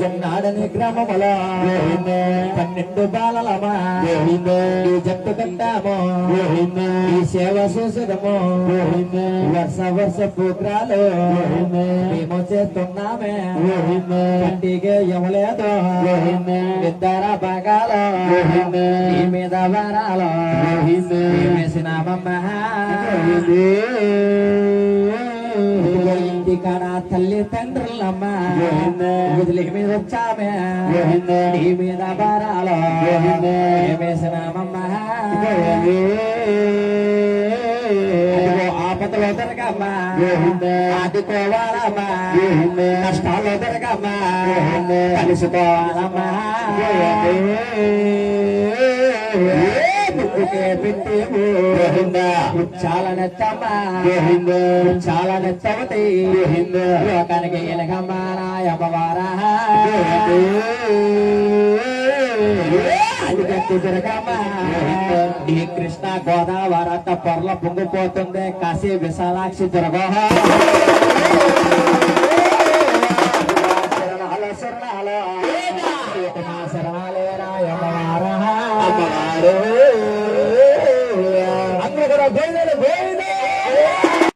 జన్నాడని గ్రామములో 12 బాలలమా ఈ జట్టు కట్టాము ఈ సేవ చూసదము వర్ష వర్ష పూక్రాలు మేము చేస్తున్నామే ఇంటికి ఇవ్వలేదు ఇద్దర భాగాలు ఈ మీద వరాలు వేసినామమ్మ ఇంటికాడ తల్లి తండ్రులమ్మ వదిలికి మీద వచ్చామే నీ మీద భారాలు వేసినామమ్మ ఆపదలో దొరకమ్మా ఆదుకోవాలమ్మా కష్టాల్లో దొరకమ్మా కలుసుకోవాలమ్మా చాలా నచ్చమ్మా చాలా నచ్చవతి లోకానికి ఎలగమ్మా అమ్మవారా జరగమ్మా ఈ కృష్ణ గోదావరి అంత పొరల పొంగిపోతుంది కాశీ విశాలాక్షి జరగో శరణాలు శరణాలేరా అమ్మవారా అందరూ కూడా